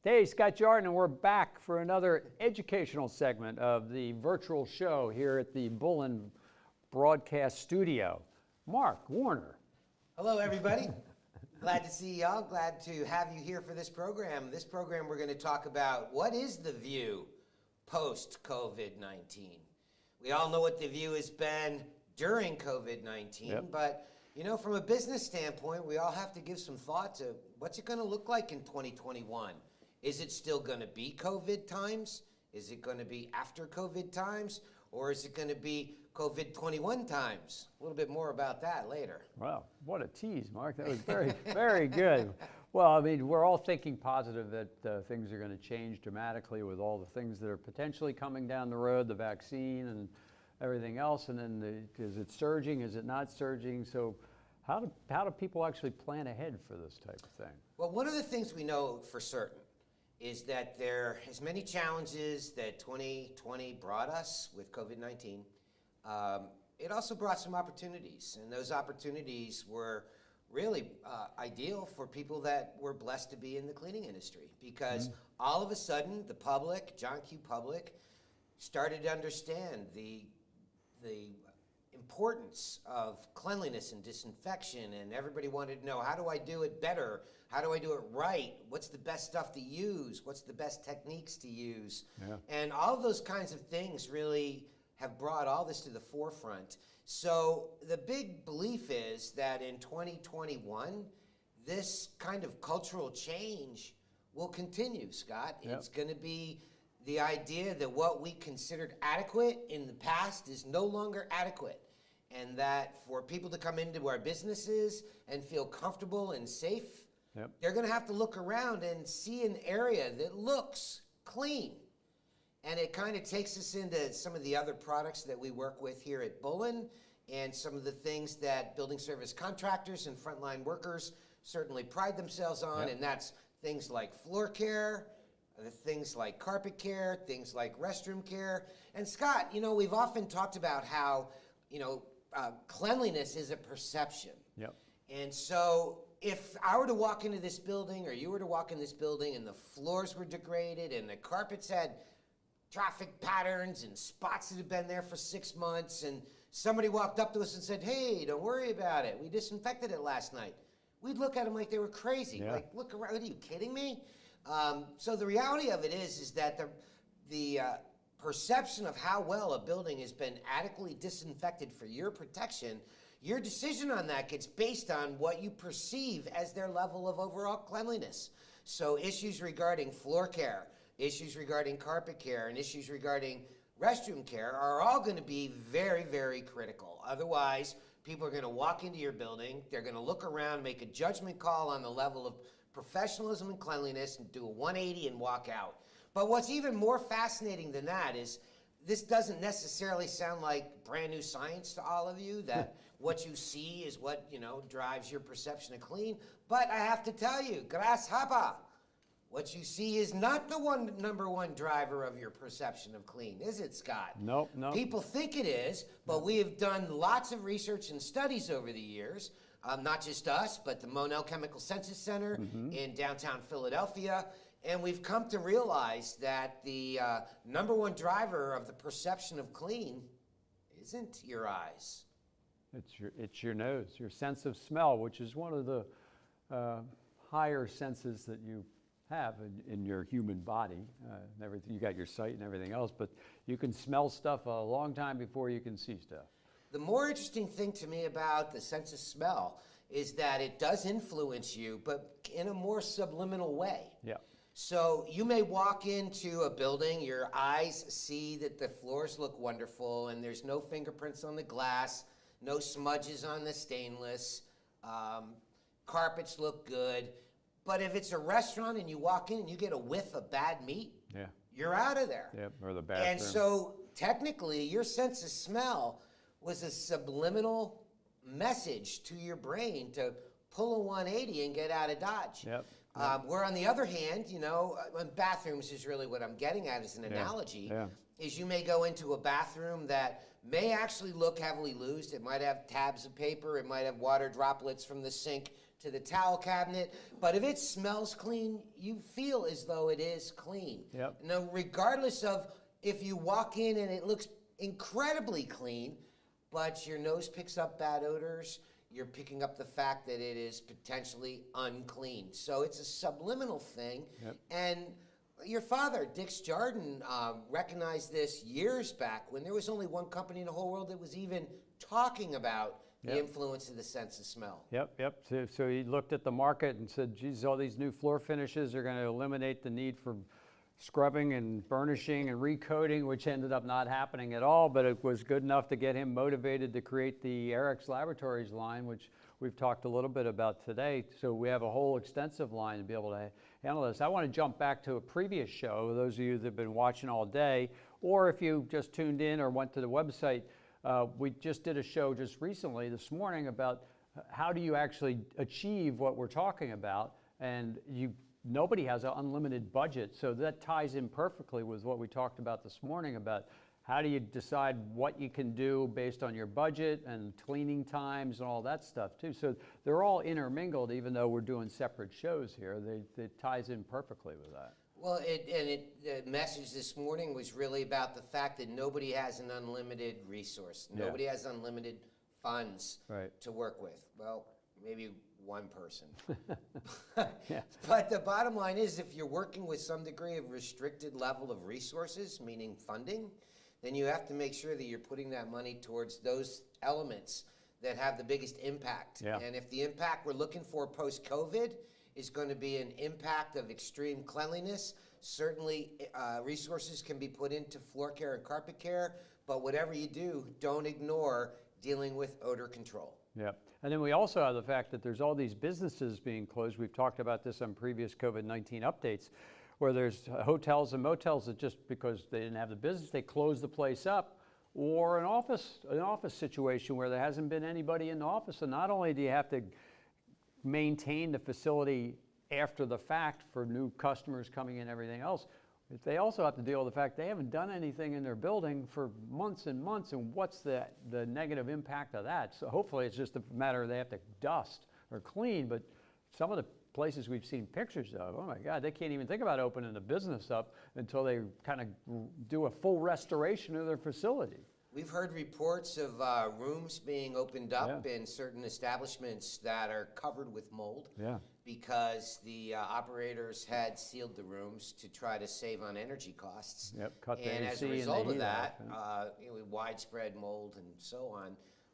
Hey, Scott Jarden, and we're back for another educational segment of the virtual show here at the Bullen broadcast studio. Mark Warner. Hello, everybody. Glad to see y'all. Glad to have you here for this program. This program, we're going to talk about what is the view post-COVID-19. We all know what the view has been during COVID-19, but you know, from a business standpoint, we all have to give some thought to what's it going to look like in 2021. Is it still going to be COVID times? Is it going to be after COVID times? Or is it going to be COVID-21 times? A little bit more about that later. Wow, what a tease, Mark. That was very, very good. Well, I mean, we're all thinking positive that things are going to change dramatically with all the things that are potentially coming down the road, the vaccine and everything else. And then is it surging? Is it not surging? So how do people actually plan ahead for this type of thing? Well, one of the things we know for certain is that there are as many challenges that 2020 brought us with COVID-19. It also brought some opportunities, and those opportunities were really ideal for people that were blessed to be in the cleaning industry, because all of a sudden the public, John Q. public, started to understand the importance of cleanliness and disinfection, and everybody wanted to know, how do I do it better? How do I do it right? What's the best stuff to use? What's the best techniques to use? Yeah. And all of those kinds of things really have brought all this to the forefront. So the big belief is that in 2021, this kind of cultural change will continue, Scott. Yep. It's going to be the idea that what we considered adequate in the past is no longer adequate. And that for people to come into our businesses and feel comfortable and safe, they're going to have to look around and see an area that looks clean. And it kind of takes us into some of the other products that we work with here at Bullen, and some of the things that building service contractors and frontline workers certainly pride themselves on, and that's things like floor care, things like carpet care, things like restroom care. And Scott, you know, we've often talked about how, you know, cleanliness is a perception. Yep. And so if I were to walk into this building, or you were to walk in this building, and the floors were degraded and the carpets had traffic patterns and spots that had been there for 6 months, and somebody walked up to us and said, hey, don't worry about it, we disinfected it last night, we'd look at them like they were crazy. Like, look around, are you kidding me? So the reality of it is that the perception of how well a building has been adequately disinfected for your protection, your decision on that gets based on what you perceive as their level of overall cleanliness. So issues regarding floor care, issues regarding carpet care, and issues regarding restroom care are all going to be very, very critical. Otherwise, people are going to walk into your building, they're going to look around, make a judgment call on the level of professionalism and cleanliness, and do a 180 and walk out. But what's even more fascinating than that is this doesn't necessarily sound like brand new science to all of you, that what you see is what, you know, drives your perception of clean. But I have to tell you, grasshopper, what you see is not the number one driver of your perception of clean, is it, Scott? Nope. People think it is, but we have done lots of research and studies over the years, not just us, but the Monell Chemical Sensus Center in downtown Philadelphia. And we've come to realize that the number one driver of the perception of clean isn't your eyes. It's your nose, your sense of smell, which is one of the higher senses that you have in your human body. Everything, you got your sight and everything else, but you can smell stuff a long time before you can see stuff. The more interesting thing to me about the sense of smell is that it does influence you, but in a more subliminal way. Yeah. So you may walk into a building, your eyes see that the floors look wonderful and there's no fingerprints on the glass, no smudges on the stainless, carpets look good. But if it's a restaurant and you walk in and you get a whiff of bad meat, you're out of there. Yep, or the bathroom. And so technically your sense of smell was a subliminal message to your brain to pull a 180 and get out of Dodge. Yep. Where on the other hand, you know, bathrooms is really what I'm getting at as an analogy, is you may go into a bathroom that may actually look heavily used. It might have tabs of paper. It might have water droplets from the sink to the towel cabinet. But if it smells clean, you feel as though it is clean. Yep. Now, regardless of if you walk in and it looks incredibly clean, but your nose picks up bad odors, you're picking up the fact that it is potentially unclean. So it's a subliminal thing. Yep. And your father, Dick's Jarden, recognized this years back when there was only one company in the whole world that was even talking about the influence of the sense of smell. Yep. So he looked at the market and said, geez, all these new floor finishes are going to eliminate the need for scrubbing and burnishing and recoating, which ended up not happening at all, but it was good enough to get him motivated to create the Eric's Laboratories line, which we've talked a little bit about today. So we have a whole extensive line to be able to handle this. I want to jump back to a previous show, those of you that have been watching all day, or if you just tuned in or went to the website, we just did a show just recently this morning about how do you actually achieve what we're talking about, and nobody has an unlimited budget, so that ties in perfectly with what we talked about this morning about how do you decide what you can do based on your budget and cleaning times and all that stuff too. So they're all intermingled, even though we're doing separate shows here. It ties in perfectly with that. Well, the message this morning was really about the fact that nobody has an unlimited resource. Nobody has unlimited funds to work with. Well, maybe one person. But the bottom line is, if you're working with some degree of restricted level of resources, meaning funding, then you have to make sure that you're putting that money towards those elements that have the biggest impact. And if the impact we're looking for post-COVID is going to be an impact of extreme cleanliness, certainly resources can be put into floor care and carpet care, but whatever you do, don't ignore dealing with odor control. And then we also have the fact that there's all these businesses being closed. We've talked about this on previous COVID-19 updates, where there's hotels and motels that just because they didn't have the business, they closed the place up, or an office situation where there hasn't been anybody in the office. And not only do you have to maintain the facility after the fact for new customers coming in and everything else, they also have to deal with the fact they haven't done anything in their building for months and months, and what's the negative impact of that? So hopefully it's just a matter of they have to dust or clean, but some of the places we've seen pictures of, oh my God, they can't even think about opening the business up until they kind of do a full restoration of their facility. We've heard reports of rooms being opened up in certain establishments that are covered with mold because the operators had sealed the rooms to try to save on energy costs. Cut the and AC as a result of that, off, widespread mold and so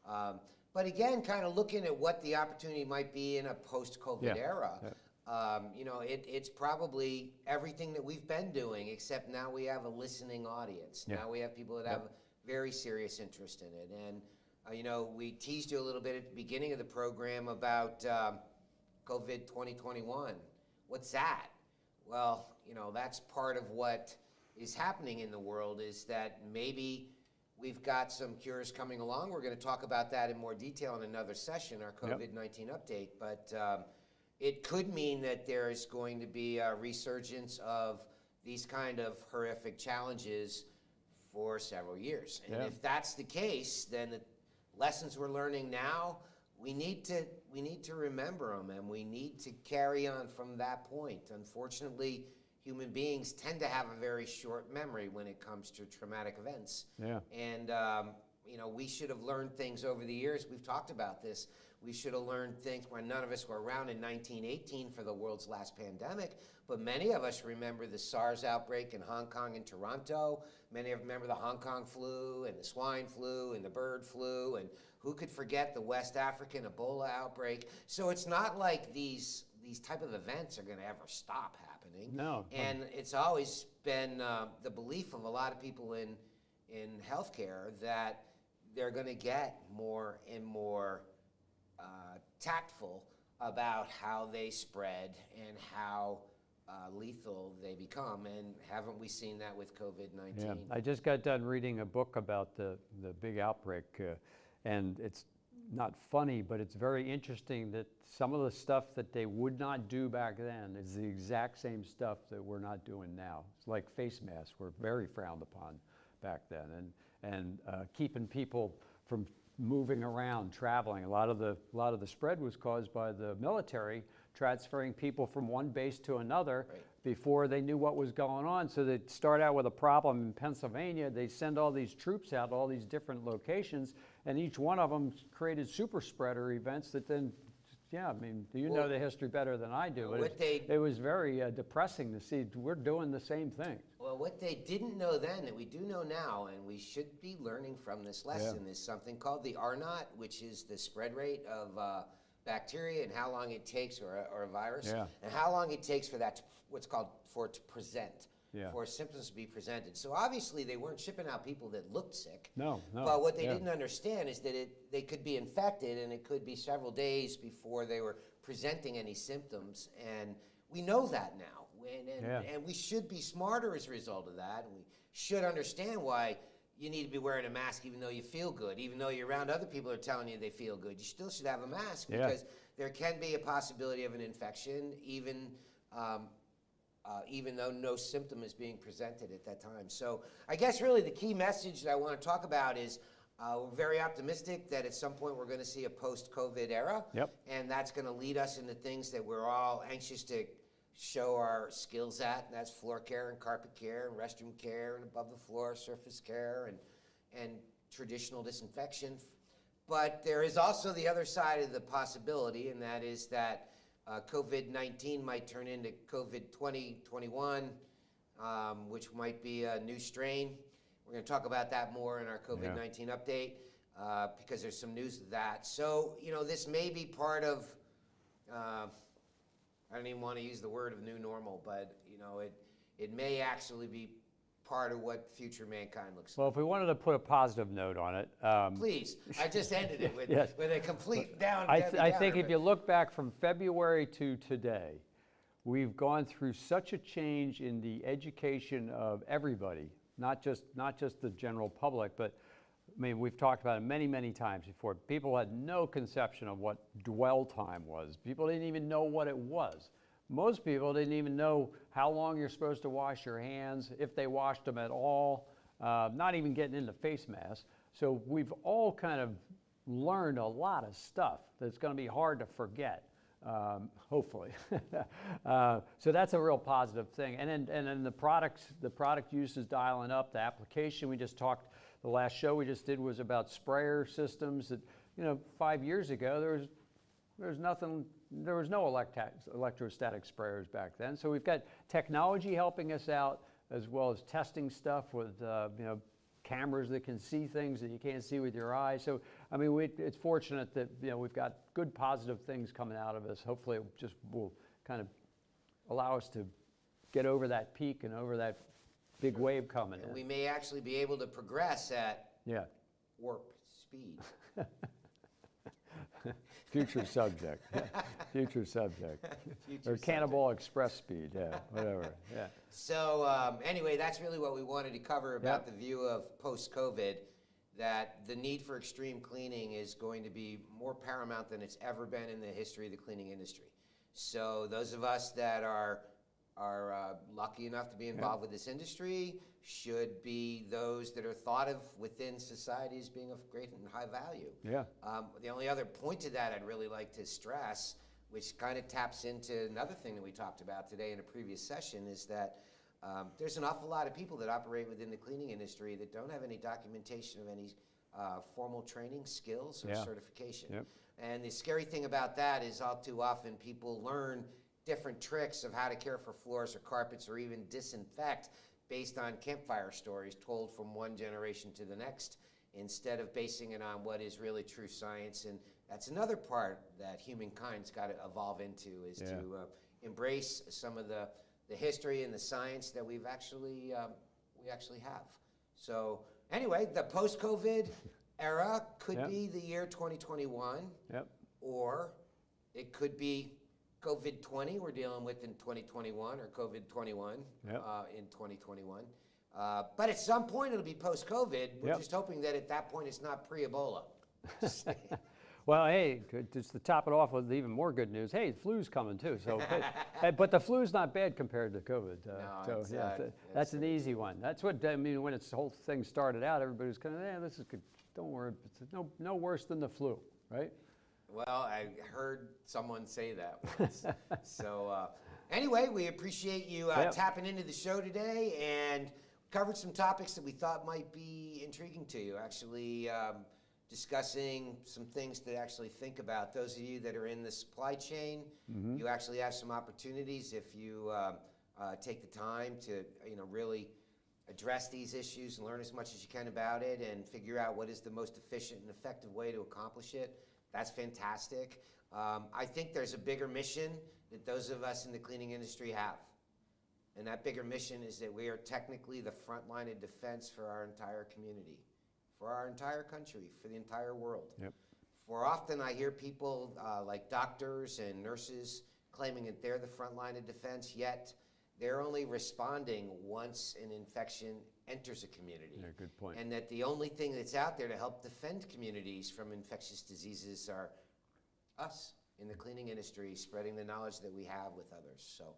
on. But again, kind of looking at what the opportunity might be in a post-COVID era, it's probably everything that we've been doing, except now we have a listening audience. Now we have people that have very serious interest in it. And, we teased you a little bit at the beginning of the program about COVID 2021. What's that? Well, that's part of what is happening in the world, is that maybe we've got some cures coming along. We're going to talk about that in more detail in another session, our COVID-19 update. But it could mean that there is going to be a resurgence of these kind of horrific challenges for several years. And if that's the case, then the lessons we're learning now, we need to remember them, and we need to carry on from that point. Unfortunately, human beings tend to have a very short memory when it comes to traumatic events. And we should have learned things over the years. We've talked about this. We should have learned things when none of us were around in 1918 for the world's last pandemic, but many of us remember the SARS outbreak in Hong Kong and Toronto. Many of us remember the Hong Kong flu and the swine flu and the bird flu, and who could forget the West African Ebola outbreak? So it's not like these type of events are going to ever stop happening. No. And it's always been the belief of a lot of people in healthcare that they're going to get more and more tactful about how they spread and how lethal they become. And haven't we seen that with COVID-19? I just got done reading a book about the big outbreak, and it's not funny, but it's very interesting that some of the stuff that they would not do back then is the exact same stuff that we're not doing now. It's like face masks were very frowned upon back then, and keeping people from moving around, traveling. A lot of the spread was caused by the military transferring people from one base to another before they knew what was going on. So they'd start out with a problem in Pennsylvania. They send all these troops out to all these different locations, and each one of them created super spreader events that then, yeah, I mean, you know the history better than I do. It was very depressing to see we're doing the same thing. Well, what they didn't know then that we do know now, and we should be learning from this lesson, is something called the R naught, which is the spread rate of bacteria and how long it takes, or a virus, and how long it takes for that, what's called, for it to present. For symptoms to be presented. So obviously they weren't shipping out people that looked sick. No. But what they didn't understand is that they could be infected, and it could be several days before they were presenting any symptoms. And we know that now. And we should be smarter as a result of that. And we should understand why you need to be wearing a mask even though you feel good. Even though you're around other people who are telling you they feel good, you still should have a mask because there can be a possibility of an infection, even though no symptom is being presented at that time. So I guess really the key message that I want to talk about is we're very optimistic that at some point we're going to see a post-COVID era. And that's going to lead us into things that we're all anxious to show our skills at, and that's floor care and carpet care and restroom care and above the floor surface care and traditional disinfection. But there is also the other side of the possibility, and that is that COVID-19 might turn into COVID-2021, which might be a new strain. We're going to talk about that more in our COVID-19 update because there's some news of that. So, you know, this may be part of, I don't even want to use the word of new normal, but, you know, it may actually be part of what future mankind looks like. Well, if we wanted to put a positive note on it. Please, I just ended it with, with a complete down. I think if you look back from February to today, we've gone through such a change in the education of everybody, not just the general public, but I mean, we've talked about it many, many times before. People had no conception of what dwell time was. People didn't even know what it was. Most people didn't even know how long you're supposed to wash your hands, if they washed them at all, not even getting into face masks. So we've all kind of learned a lot of stuff that's going to be hard to forget, hopefully. So that's a real positive thing. And then the product use is dialing up. The application we just talked, the last show we just did was about sprayer systems that, you know, 5 years ago there was no electrostatic sprayers back then. So we've got technology helping us out, as well as testing stuff with you know, cameras that can see things that you can't see with your eyes. So I mean, it's fortunate that, you know, we've got good positive things coming out of us. Hopefully it just will kind of allow us to get over that peak and over that big wave coming in. We may actually be able to progress at warp speed. Future subject. Future subject. Or Cannibal Express speed, whatever. So anyway, that's really what we wanted to cover about the view of post-COVID, that the need for extreme cleaning is going to be more paramount than it's ever been in the history of the cleaning industry. So those of us that are lucky enough to be involved with this industry should be those that are thought of within society as being of great and high value. The only other point to that I'd really like to stress, which kind of taps into another thing that we talked about today in a previous session, is that there's an awful lot of people that operate within the cleaning industry that don't have any documentation of any formal training, skills, or certification. And the scary thing about that is all too often people learn different tricks of how to care for floors or carpets or even disinfect based on campfire stories told from one generation to the next, instead of basing it on what is really true science. And that's another part that humankind's got to evolve into, is to embrace some of the history and the science that we actually have. So anyway, the post-COVID era could be the year 2021, or it could be COVID-20 we're dealing with in 2021, or COVID-21 in 2021. But at some point it'll be post-COVID. We're just hoping that at that point it's not pre-Ebola. Well, hey, just to top it off with even more good news, hey, the flu's coming too. So, but the flu's not bad compared to COVID. No, so yeah, that's an easy one. That's what I mean. When this whole thing started out, everybody was kind of, yeah, this is good. Don't worry, it's no worse than the flu, right? Well, I heard someone say that once. So anyway, we appreciate you tapping into the show today, and covered some topics that we thought might be intriguing to you. Actually, discussing some things to actually think about. Those of you that are in the supply chain, you actually have some opportunities if you take the time to really address these issues and learn as much as you can about it and figure out what is the most efficient and effective way to accomplish it. That's fantastic. I think there's a bigger mission that those of us in the cleaning industry have. And that bigger mission is that we are technically the front line of defense for our entire community, for our entire country, for the entire world. Yep. For often I hear people like doctors and nurses claiming that they're the front line of defense, yet they're only responding once an infection enters a community. Yeah, good point. And that the only thing that's out there to help defend communities from infectious diseases are us in the cleaning industry, spreading the knowledge that we have with others. So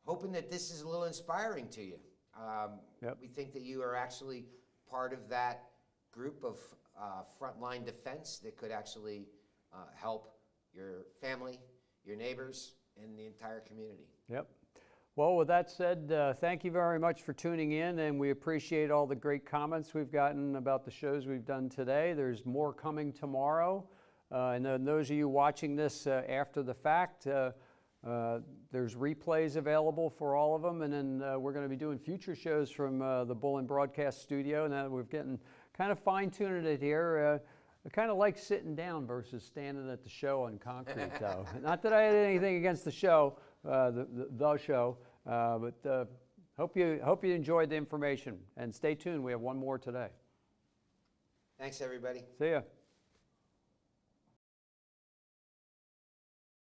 hoping that this is a little inspiring to you. We think that you are actually part of that group of frontline defense that could actually help your family, your neighbors, and the entire community. Yep. Well, with that said, thank you very much for tuning in, and we appreciate all the great comments we've gotten about the shows we've done today. There's more coming tomorrow, and then those of you watching this after the fact, there's replays available for all of them, and then we're going to be doing future shows from the Bullen broadcast studio. Now we're getting kind of fine-tuning it here. I kind of like sitting down versus standing at the show on concrete, though. Not that I had anything against the show, the show, but hope you enjoyed the information. And stay tuned. We have one more today. Thanks, everybody. See ya.